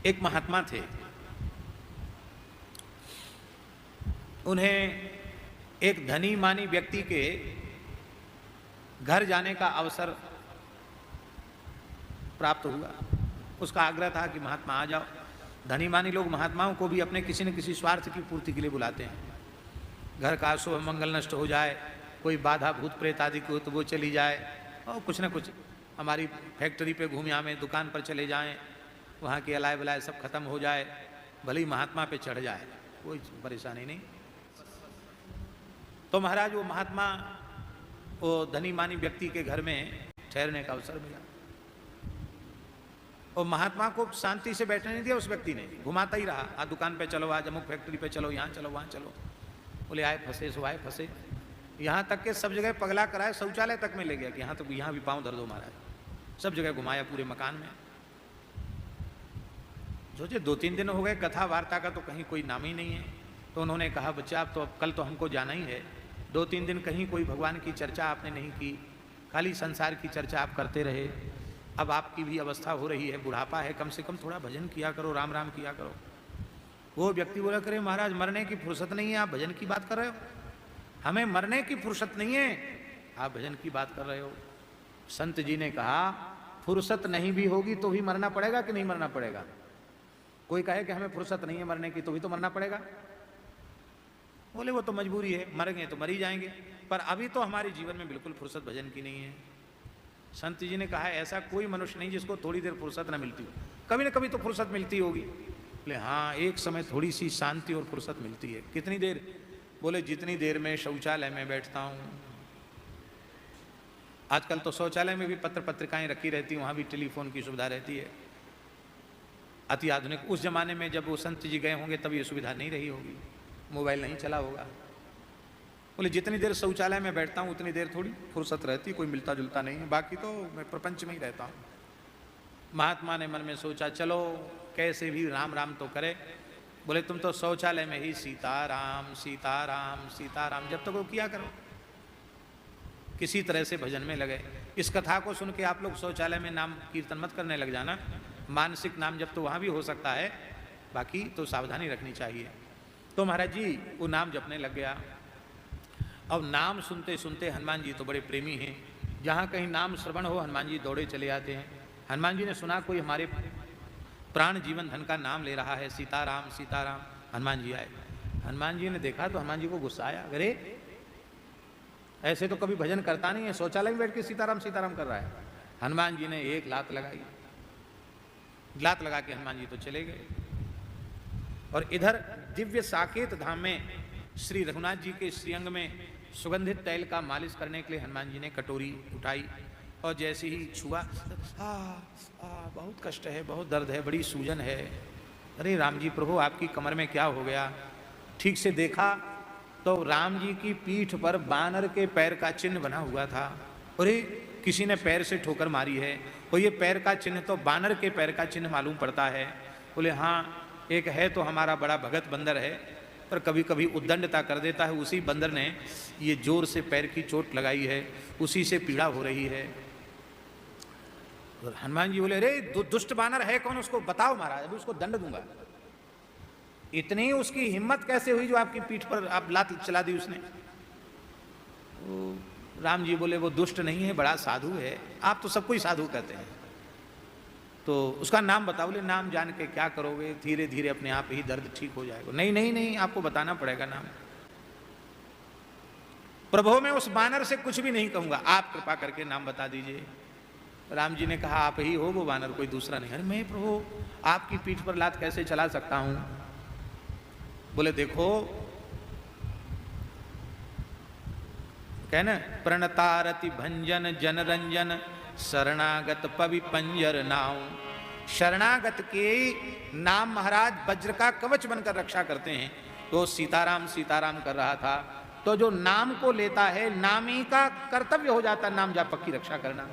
एक महात्मा थे, उन्हें एक धनी मानी व्यक्ति के घर जाने का अवसर प्राप्त हुआ। उसका आग्रह था कि महात्मा आ जाओ। धनी मानी लोग महात्माओं को भी अपने किसी न किसी स्वार्थ की पूर्ति के लिए बुलाते हैं। घर का शुभ मंगल नष्ट हो जाए, कोई बाधा भूत प्रेत आदि की हो तो वो चली जाए, और कुछ न कुछ हमारी फैक्ट्री पे घूमिया में दुकान पर चले जाएं, वहाँ की अलाय बलाय सब खत्म हो जाए, भले ही महात्मा पे चढ़ जाए, कोई परेशानी नहीं। तो महाराज वो महात्मा वो धनी मानी व्यक्ति के घर में ठहरने का अवसर मिला, और महात्मा को शांति से बैठने नहीं दिया। उस व्यक्ति ने घुमाता ही रहा, आज दुकान पे चलो, आज अमुक फैक्ट्री पे चलो, यहाँ चलो वहाँ चलो। बोले आए फंसे सो आए फंसे, यहाँ तक के सब जगह पगला कराए, शौचालय तक में ले गया कि यहाँ तक यहाँ भी पाँव धर दो महाराज। सब जगह घुमाया पूरे मकान में। सोचे 2-3 दिन हो गए, कथा वार्ता का तो कहीं कोई नाम ही नहीं है। तो उन्होंने कहा बच्चा आप तो अब कल तो हमको जाना ही है, 2-3 दिन कहीं कोई भगवान की चर्चा आपने नहीं की, खाली संसार की चर्चा आप करते रहे। अब आपकी भी अवस्था हो रही है, बुढ़ापा है, कम से कम थोड़ा भजन किया करो, राम राम किया करो। वो व्यक्ति बोला करे महाराज मरने की फुर्सत नहीं है, आप भजन की बात कर रहे हो? हमें मरने की फुर्सत नहीं है, आप भजन की बात कर रहे हो। संत जी ने कहा फुर्सत नहीं भी होगी तो भी मरना पड़ेगा कि नहीं मरना पड़ेगा? कोई कहे कि हमें फुर्सत नहीं है मरने की तो भी तो मरना पड़ेगा। बोले वो तो मजबूरी है, मरेंगे तो मर ही जाएंगे, पर अभी तो हमारे जीवन में बिल्कुल फुर्सत भजन की नहीं है। संत जी ने कहा ऐसा कोई मनुष्य नहीं जिसको थोड़ी देर फुर्सत न मिलती हो, कभी न कभी तो फुर्सत मिलती होगी। बोले हाँ, एक समय थोड़ी सी शांति और फुर्सत मिलती है। कितनी देर? बोले जितनी देर में शौचालय में बैठता हूँ। आजकल तो शौचालय में भी पत्र पत्रिकाएं रखी रहती हैं, वहाँ भी टेलीफोन की सुविधा रहती है, अति आधुनिक। उस जमाने में जब वो संत जी गए होंगे तब ये सुविधा नहीं रही होगी, मोबाइल नहीं चला होगा। बोले जितनी देर शौचालय में बैठता हूँ उतनी देर थोड़ी फुर्सत रहती, कोई मिलता जुलता नहीं है, बाकी तो मैं प्रपंच में ही रहता हूँ। महात्मा ने मन में सोचा चलो कैसे भी राम राम तो करे। बोले तुम तो शौचालय में ही सीताराम सीताराम सीताराम जब तक वो किया करो। किसी तरह से भजन में लगे। इस कथा को सुन के आप लोग शौचालय में नाम कीर्तन मत करने लग जाना, मानसिक नाम जब तो वहाँ भी हो सकता है, बाकी तो सावधानी रखनी चाहिए। तो महाराज जी वो नाम जपने लग गया। अब नाम सुनते सुनते हनुमान जी तो बड़े प्रेमी हैं, जहाँ कहीं नाम श्रवण हो हनुमान जी दौड़े चले आते हैं। हनुमान जी ने सुना कोई हमारे प्राण जीवन धन का नाम ले रहा है, सीताराम सीताराम। हनुमान जी आए, हनुमान जी ने देखा तो हनुमान जी को गुस्सा आया, अरे ऐसे तो कभी भजन करता नहीं है, शौचालय में बैठ के सीताराम सीताराम कर रहा है। हनुमान जी ने एक लात लगाई, लात लगा के हनुमान जी तो चले गए। और इधर दिव्य साकेत धाम में श्री रघुनाथ जी के श्रीअंग में सुगंधित तैल का मालिश करने के लिए हनुमान जी ने कटोरी उठाई, और जैसे ही छुआ बहुत कष्ट है, बहुत दर्द है, बड़ी सूजन है। अरे राम जी प्रभु आपकी कमर में क्या हो गया? ठीक से देखा तो राम जी की पीठ पर बानर के पैर का चिन्ह बना हुआ था। अरे किसी ने पैर से ठोकर मारी है, और ये पैर का चिन्ह तो बानर के पैर का चिन्ह मालूम पड़ता है। बोले हाँ, एक है तो हमारा बड़ा भगत बंदर है, पर कभी कभी उद्दंडता कर देता है, उसी बंदर ने ये जोर से पैर की चोट लगाई है, उसी से पीड़ा हो रही है। तो हनुमान जी बोले अरे दुष्ट बानर है कौन, उसको बताओ महाराज, अभी उसको दंड दूंगा। इतनी उसकी हिम्मत कैसे हुई जो आपकी पीठ पर आप लात चला दी उसने? राम जी बोले वो दुष्ट नहीं है, बड़ा साधु है। आप तो सबको ही साधु कहते हैं, तो उसका नाम बताओ। बोले नाम जान के क्या करोगे, धीरे धीरे अपने आप ही दर्द ठीक हो जाएगा। नहीं नहीं नहीं, आपको बताना पड़ेगा नाम। प्रभु मैं उस बानर से कुछ भी नहीं कहूंगा, आप कृपा करके नाम बता दीजिए। राम जी ने कहा आप ही हो वो बानर, कोई दूसरा नहीं। अरे मैं प्रभु आपकी पीठ पर लात कैसे चला सकता हूं? बोले देखो कहना प्रणतारति भंजन जनरंजन शरणागत पवि पंजर नाव। शरणागत के नाम महाराज वज्र का कवच बनकर रक्षा करते हैं। तो सीताराम सीताराम कर रहा था, तो जो नाम को लेता है नामी का कर्तव्य हो जाता है नाम जापक की रक्षा करना।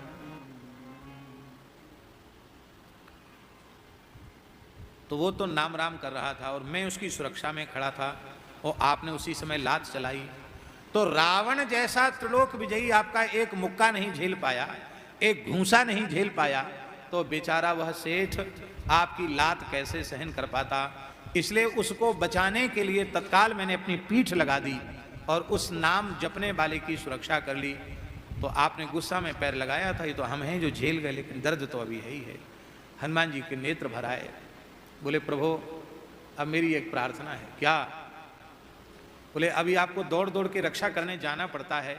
तो वो तो नाम राम कर रहा था और मैं उसकी सुरक्षा में खड़ा था, और आपने उसी समय लात चलाई। तो रावण जैसा त्रिलोक विजयी आपका एक मुक्का नहीं झेल पाया, एक घूंसा नहीं झेल पाया, तो तो बेचारा वह सेठ आपकी लात कैसे सहन कर पाता। इसलिए उसको बचाने के लिए तत्काल मैंने अपनी पीठ लगा दी और उस नाम जपने वाले की सुरक्षा कर ली। तो आपने गुस्सा में पैर लगाया था, ये तो हम हैं जो झेल गए, लेकिन दर्द तो अभी है ही है। हनुमान जी के नेत्र भर आए, बोले प्रभु अब मेरी एक प्रार्थना है। क्या? बोले अभी आपको दौड़ दौड़ के रक्षा करने जाना पड़ता है,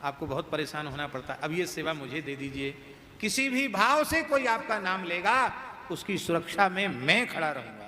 आपको बहुत परेशान होना पड़ता है, अब ये सेवा मुझे दे दीजिए। किसी भी भाव से कोई आपका नाम लेगा उसकी सुरक्षा में मैं खड़ा रहूंगा।